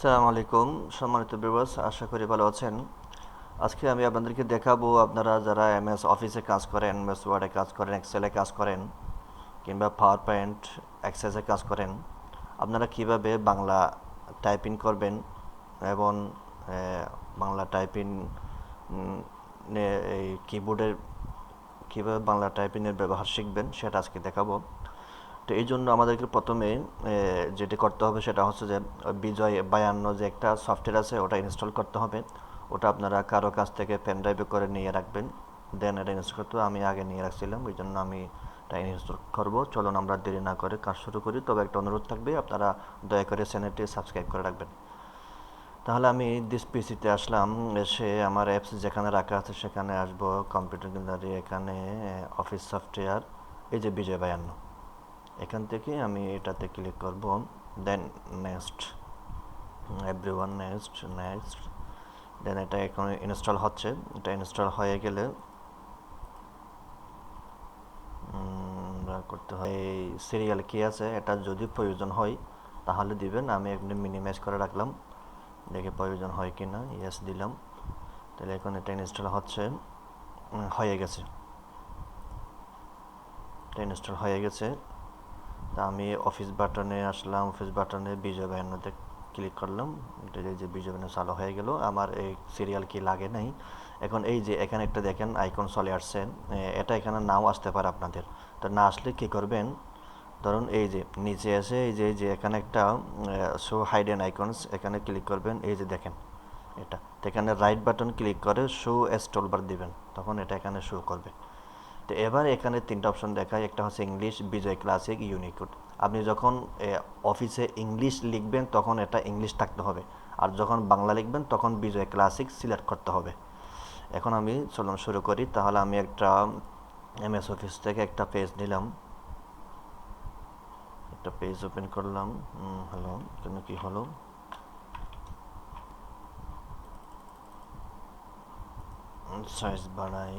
আসসালামু আলাইকুম সম্মানিত ভিউয়ার্স, আশা করি ভালো আছেন। আজকে আমি আপনাদেরকে দেখাবো আপনারা যারা এমএস অফিসে কাজ করেন, এমএস ওয়ার্ডে কাজ করেন, এক্সেলে কাজ করেন কিংবা পাওয়ার পয়েন্ট এক্সেসে কাজ করেন, আপনারা কিভাবে বাংলা টাইপিং করবেন এবং বাংলা টাইপিং এই কিবোর্ডের কীভাবে বাংলা টাইপিংয়ের ব্যবহার শিখবেন সেটা আজকে দেখাবো। তো এই জন্য আমাদেরকে প্রথমে যেটি করতে হবে সেটা হচ্ছে যে বিজয় 52 যে একটা সফটওয়্যার আছে ওটা ইনস্টল করতে হবে। ওটা আপনারা কারো কাছ থেকে পেন ড্রাইভে করে নিয়ে রাখবেন, দেন এটা ইনস্টল করতে হবে। আমি আগে নিয়ে রাখছিলাম, ওই জন্য আমি এটা ইনস্টল করবো। চলুন আমরা দেরি না করে কাজ শুরু করি। তবে একটা অনুরোধ থাকবে, আপনারা দয়া করে চ্যানেলটি সাবস্ক্রাইব করে রাখবেন। তাহলে আমি দিস পিসিতে আসলাম, এসে আমার অ্যাপস যেখানে রাখা আছে সেখানে আসবো, কম্পিউটার গ্যালারি, এখানে অফিস সফটওয়্যার, এই যে বিজয় 52, এখান থেকে আমি এটাতে ক্লিক করব। Then next, everyone next next. Then এটা এখন ইনস্টল হচ্ছে। এটা ইনস্টল হয়ে গেলে করতে হয় এই সিরিয়াল কি আছে, এটা যদি প্রয়োজন হয় তাহলে দিবেন। আমি এখানে মিনিমাইজ করে রাখলাম, দেখে প্রয়োজন হয় কি না, ইয়েস দিলাম। তাহলে এখন এটা ইনস্টল হচ্ছে, হয়ে গেছে, এটা ইনস্টল হয়ে গেছে। তা আমি অফিস বাটনে আসলাম, অফিস বাটনে বিজয় 52তে ক্লিক করলাম। এটা যে বিজয় 52 চালু হয়ে গেল, আমার এই সিরিয়াল কি লাগে নাই। এখন এই যে এখানে একটা দেখেন আইকন চলে আসছে, এটা এখানে নাও আসতে পারে আপনাদের। তো না আসলে কী করবেন, ধরুন এই যে নিচে এসে এই যে এখানে একটা শো হাইডেন আইকনস, এখানে ক্লিক করবেন। এই যে দেখেন এটা, এখানে রাইট বাটন ক্লিক করে শো এস টুলবার দিবেন, তখন এটা এখানে শো করবে। তো এবার এখানে তিনটা অপশন দেখায়, একটা হচ্ছে ইংলিশ, বিজয় ক্লাসিক, ইউনিকোড। আপনি যখন অফিসে ইংলিশ লিখবেন তখন এটা ইংলিশ থাকতে হবে, আর যখন বাংলা লিখবেন তখন বিজয় ক্লাসিক সিলেক্ট করতে হবে। এখন আমি চলুন শুরু করি। তাহলে আমি একটা এমএস অফিস থেকে একটা পেজ নিলাম, একটা পেজ ওপেন করলাম। হ্যালো, কেন কি হলো? সাইজ বাড়াই,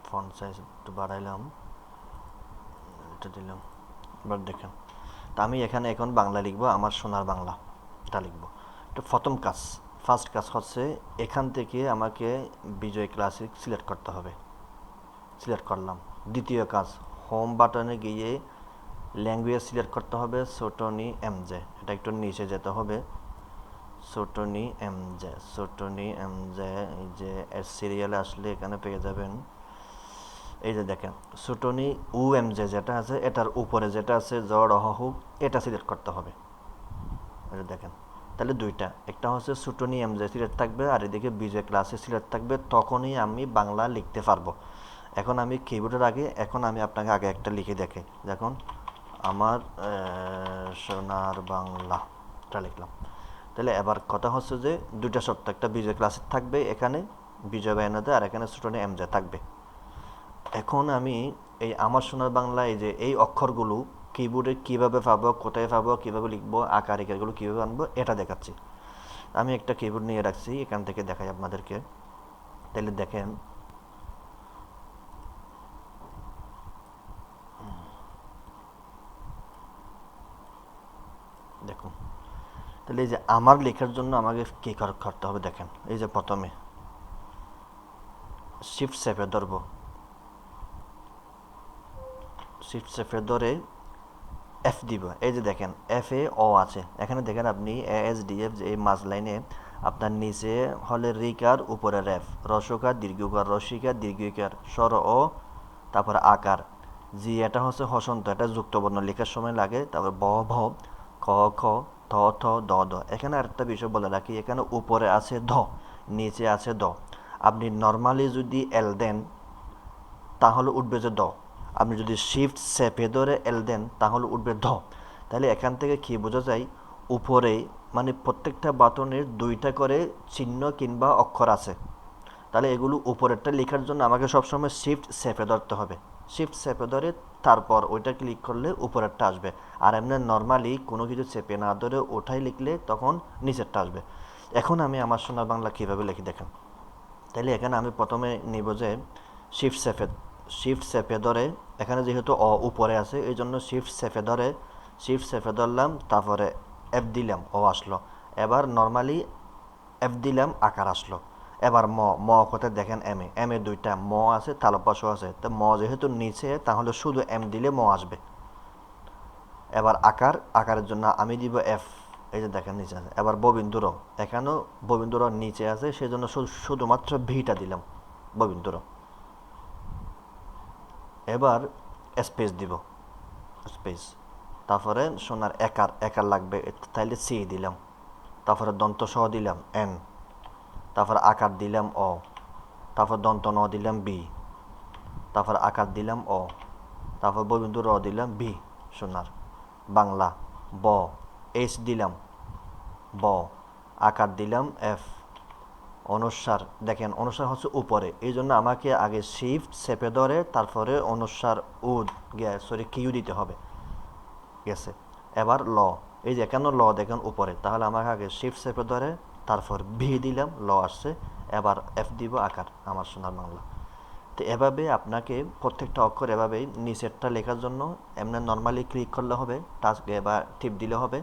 ফন্ট সাইজ একটু বাড়াইলাম, এটা দিলাম। এবার দেখেন, তা আমি এখানে এখন বাংলা লিখবো, আমার সোনার বাংলা এটা লিখবো। তো প্রথম কাজ, ফার্স্ট কাজ হচ্ছে এখান থেকে আমাকে বিজয় ক্লাসিক সিলেক্ট করতে হবে। সিলেক্ট করলাম। দ্বিতীয় কাজ, হোম বাটনে গিয়ে ল্যাঙ্গুয়েজ সিলেক্ট করতে হবে, সোটনি এমজে, এটা একটু নিচে যেতে হবে। সোটনি এমজে, সোটনি এমজে, এই যে সিরিয়ালে আসলে এখানে পেয়ে যাবেন। এই যে দেখেন সুটনি এমজে যেটা আছে, এটার উপরে যেটা আছে জড় হুক, এটা সিলেক্ট করতে হবে। এই যে দেখেন, তাহলে দুইটা, একটা হচ্ছে সুটনি এমজে সিলেক্ট থাকবে আর এদিকে বিজয় ক্লাসে সিলেক্ট থাকবে, তখনই আমি বাংলা লিখতে পারবো। এখন আমি কিবোর্ডের আগে, এখন আমি আপনাকে আগে একটা লিখে দেখে, দেখুন আমার সোনার বাংলা, এটা লিখলাম। তাহলে এবার কথা হচ্ছে যে দুইটা শর্ত, একটা বিজয় ক্লাসে থাকবে এখানে বিজয় বায়ানাতে, আর এখানে সুটনি এমজে থাকবে। এখন আমি এই আমার সোনার বাংলা, এই যে এই অক্ষরগুলো কিবোর্ডে কীভাবে পাবো, কোথায় পাবো, কীভাবে লিখবো, আকার ইকারগুলো কীভাবে আনবো, এটা দেখাচ্ছি। আমি একটা কিবোর্ড নিয়ে রাখছি, এখান থেকে দেখাই আপনাদেরকে। তাহলে দেখেন, দেখুন, তাহলে এই যে আমার লেখার জন্য আমাকে কী করতে হবে দেখেন। এই যে প্রথমে শিফট চেপে ধরবো, শিফট চেপে ধরে এফ দিব। এই যে দেখেন এফ এ অ আছে, এখানে দেখেন আপনি এ এস ডি এফ, যে এই মাঝ লাইনে আপনার নিচে হলে রিকার, উপরে রেফ, রসকার, দীর্ঘকার, রসিকার, দীর্ঘিকার, স্বর ও, তারপরে আকার জি, এটা হচ্ছে হসন্ত, এটা যুক্তবর্ণ লেখার সময় লাগে। তারপর ব ভ, ক খ, থ থ, দ দ। এখানে আরেকটা বিষয় বলে রাখি, এখানে উপরে আছে ধ, নিচে আছে দ। আপনি নর্মালি যদি এল দেন তাহলে উঠবে যে দ, আপনি যদি শিফট চেপে ধরে এল দেন তাহলে উঠবে ধ। তাহলে এখান থেকে কী বোঝা যায়, উপরে মানে প্রত্যেকটা বাটনের দুইটা করে চিহ্ন কিংবা অক্ষর আছে। তাহলে এগুলো উপরেরটা লেখার জন্য আমাকে সবসময় শিফট চেপে ধরতে হবে। শিফট চেপে ধরে তারপর ওইটা ক্লিক করলে উপরেরটা আসবে। আর এমনি নর্মালি কোনো কিছু চেপে না ধরে ওঠাই লিখলে তখন নিচেরটা আসবে। এখন আমি আমার সোনার বাংলা কীভাবে লিখি দেখেন। তাহলে এখানে আমি প্রথমে নিব যে শিফট চেপে, শিফট চেপে ধরে, এখানে যেহেতু অ উপরে আছে এই জন্য শিফট চেপে ধরে শিফট চেপে ধরলাম, তারপরে এফ দিলাম, ও আসলো। এবার নর্মালি এফ দিলাম, আকার আসলো। এবার ম কোথায় দেখেন, এম এ দুইটা ম আছে, তালব্য আছে। তো ম যেহেতু নিচে, তাহলে শুধু এম দিলে ম আসবে। এবার আকারের জন্য আমি দিব এফ, এই যে দেখেন নিচে আছে। এবার ববিন্দুর, এখানেও ববিন্দুর নিচে আছে, সেজন্য শুধুমাত্র ভিটা দিলাম, ববিন্দুর। এবার স্পেস দিব, স্পেস। তারপরে সোনার একার লাগবে, তাইলে সি দিলাম। তারপরে দন্ত সহ দিলাম এন। তারপর আকার দিলাম অ। তারপর দন্ত ন দিলাম বি। তারপর আকার দিলাম অ। তারপর ববিন্দু র দিলাম বি, সোনার বাংলা। ব, এইচ দিলাম, ব। আকার দিলাম এফ। অনুস্বার, দেখেন অনুস্বার হচ্ছে উপরে, এই জন্য আমাকে আগে শিফট চেপে ধরে তারপরে অনুস্বার কিউ দিতে হবে, গেছে। এবার ল, এই যে কেন ল দেখেন উপরে, তাহলে আমাকে আগে শিফট চেপে ধরে তারপর ভি দিলাম, ল আসছে। এবার এফ দিব, আকার, আমার সোনার বাংলা। তো এভাবে আপনাকে প্রত্যেকটা অক্ষর এভাবেই নিচেরটা লেখার জন্য এমনি নর্মালি ক্লিক করলে হবে, টাচ বা টিপ দিলে হবে।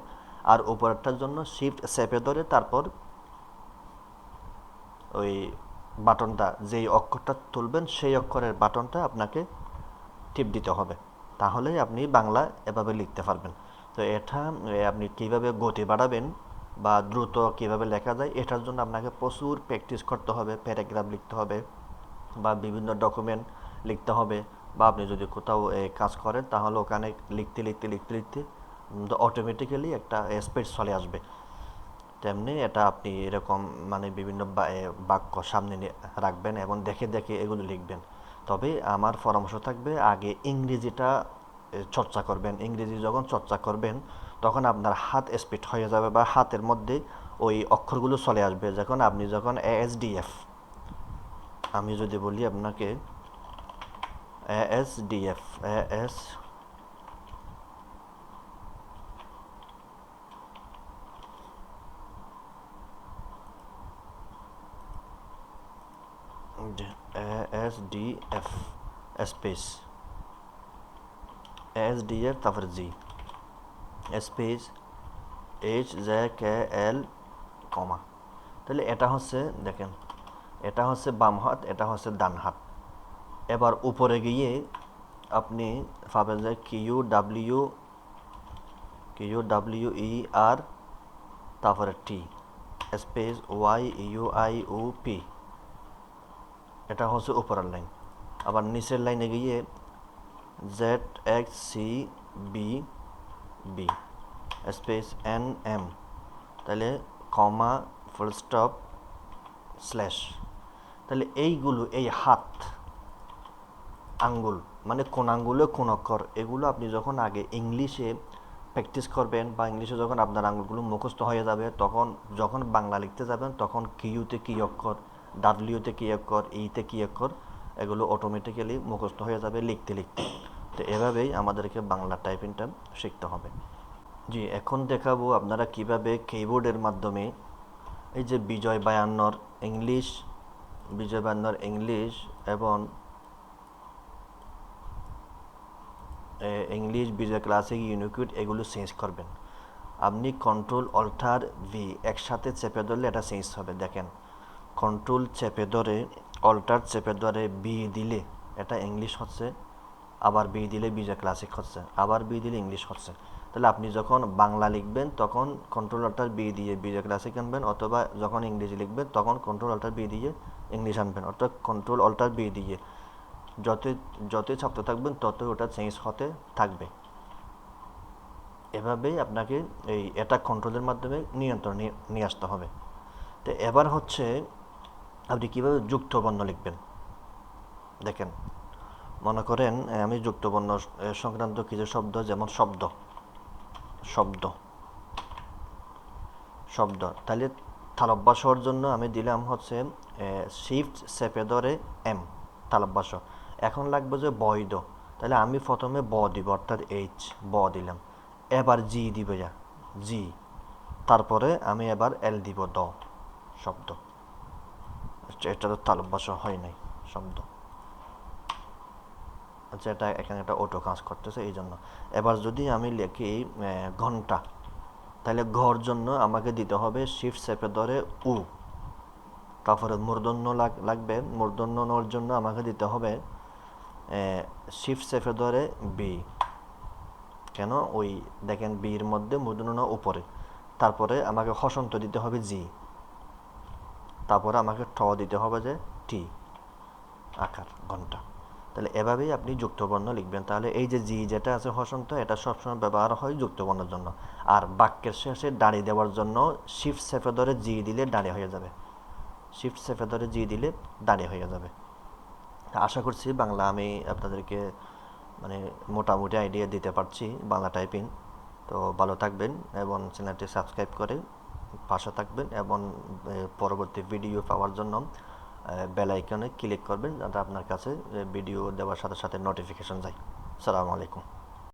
আর উপরেরটার জন্য শিফট চেপে ধরে তারপর ওই বাটনটা, যেই অক্ষরটা তুলবেন সেই অক্ষরের বাটনটা আপনাকে টিপ দিতে হবে, তাহলেই আপনি বাংলা এভাবে লিখতে পারবেন। তো এটা আপনি কীভাবে গতি বাড়াবেন বা দ্রুত কীভাবে লেখা যায়, এটার জন্য আপনাকে প্রচুর প্র্যাকটিস করতে হবে। প্যারাগ্রাফ লিখতে হবে বা বিভিন্ন ডকুমেন্ট লিখতে হবে, বা আপনি যদি কোথাও কাজ করেন তাহলে ওখানে লিখতে লিখতে লিখতে লিখতে অটোমেটিক্যালি একটা স্পিড চলে আসবে। তেমনি এটা আপনি এরকম মানে বিভিন্ন বাক্য সামনে রাখবেন এবং দেখে দেখে এগুলো লিখবেন। তবে আমার পরামর্শ থাকবে, আগে ইংরেজিটা চর্চা করবেন। ইংরেজি যখন চর্চা করবেন তখন আপনার হাত স্পিড হয়ে যাবে, বা হাতের মধ্যে ওই অক্ষরগুলো চলে আসবে। আপনি যখন এএসডিএফ, আমি যদি বলি আপনাকে এএসডিএফ, এএস এএসডিএফ স্পেস এএসডিএফ, তারপর জি স্পেস এইচ জে কে এল কমা। তাহলে এটা হচ্ছে, দেখেন এটা হচ্ছে বাম হাত, এটা হচ্ছে ডান হাত। এবার উপরে গিয়ে আপনি পাবেন যে QWER, তারপরে টি স্পেস YUIUP, এটা হচ্ছে উপরের লাইন। আবার নিচের লাইনে গিয়ে ZXCBB স্পেস NM, তাহলে কমা, ফুল স্টপ, স্ল্যাশ। তাহলে এইগুলো, এই হাত আঙ্গুল মানে কোন আঙ্গুলে কোন অক্ষর, এগুলো আপনি যখন আগে ইংলিশে প্র্যাকটিস করবেন বা ইংলিশে যখন আপনার আঙ্গুলগুলো মুখস্থ হয়ে যাবে, তখন যখন বাংলা লিখতে যাবেন তখন কিউতে কী অক্ষর, ডাব্লিউতে কী অক্ষর, ইতে কী অক্ষর, এগুলো অটোমেটিক্যালি মুখস্থ হয়ে যাবে লিখতে লিখতে। তো এভাবেই আমাদেরকে বাংলা টাইপিংটা শিখতে হবে। জি, এখন দেখাবো আপনারা কিভাবে কিবোর্ডের মাধ্যমে এই যে বিজয় বায়ান্নর ইংলিশ এবং ইংলিশ বিজয় ক্লাসিক ইউনিকুইড এগুলো চেঞ্জ করবেন। আপনি কন্ট্রোল অল্টার ভি একসাথে চেপে ধরলে এটা চেঞ্জ হবে। দেখেন, কন্ট্রোল চেপে ধরে, অল্টার চেপে ধরে বি দিলে এটা ইংলিশ হচ্ছে, আবার বি দিলে বিজয় ক্লাসিক হচ্ছে, আবার বি দিলে ইংলিশ হচ্ছে। তাহলে আপনি যখন বাংলা লিখবেন তখন কন্ট্রোল অল্টার বি দিয়ে বিজয় ক্লাসিক আনবেন, অথবা যখন ইংরেজি লিখবেন তখন কন্ট্রোল অল্টার বি দিয়ে ইংলিশ আনবেন, অর্থাৎ কন্ট্রোল অল্টার বি দিয়ে যতই ছাপতে থাকবেন ততই ওটা চেঞ্জ হতে থাকবে। এভাবেই আপনাকে এটা কন্ট্রোলের মাধ্যমে নিয়ন্ত্রণে নিয়ে আসতে হবে। তো এবার হচ্ছে আপনি কীভাবে যুক্তবর্ণ লিখবেন। দেখেন, মনে করেন আমি যুক্তবর্ণ সংক্রান্ত কিছু শব্দ, যেমন শব্দ শব্দ শব্দ তাহলে তালব্য হওয়ার জন্য আমি দিলাম হচ্ছে শিফট চেপে ধরে এম, তালব্য। এখন লাগবে যে বৈধ, তাহলে আমি প্রথমে ব দিব, অর্থাৎ এইচ, ব দিলাম। এবার জি দিব, জি। তারপরে আমি এবার এল দিব, দ, শব্দ। এটা তো তালব্য হয় নাই, শব্দ। যেটা এখানে একটা অটো কাজ করতেছে এই জন্য। এবার যদি আমি লিখি ঘন্টা, তাহলে ঘর জন্য আমাকে দিতে হবে শিফট চেপে ধরে উ, তারপরে মূর্ধন্য লাগবে, মূর্ধন্য নেওয়ার জন্য আমাকে দিতে হবে শিফট চেপে ধরে বি। কেন? ওই দেখেন বির মধ্যে মূর্ধন্য উপরে, তারপরে আমাকে হসন্ত দিতে হবে জি, তারপরে আমাকে ঠ দিতে হবে যে টি আকার ঘন্টা। তাহলে এভাবেই আপনি যুক্তবর্ণ লিখবেন। তাহলে এই যে জি যেটা আছে হসন্ত, এটা সবসময় ব্যবহার হয় যুক্তবর্ণের জন্য। আর বাক্যের শেষে দাঁড়িয়ে দেওয়ার জন্য শিফট চেপে ধরে জি দিলে দাঁড়িয়ে হয়ে যাবে, শিফট চেপে ধরে জি দিলে দাঁড়িয়ে হয়ে যাবে। আশা করছি বাংলা আমি আপনাদেরকে মানে মোটামুটি আইডিয়া দিতে পারছি বাংলা টাইপিং। তো ভালো থাকবেন এবং চ্যানেলটি সাবস্ক্রাইব করে পাশে থাকবেন, এবং পরবর্তী ভিডিও পাওয়ার জন্য বেল আইকনে ক্লিক করবেন, যাতে আপনার কাছে ভিডিও দেওয়ার সাথে সাথে নোটিফিকেশন যায়। আসসালামু আলাইকুম।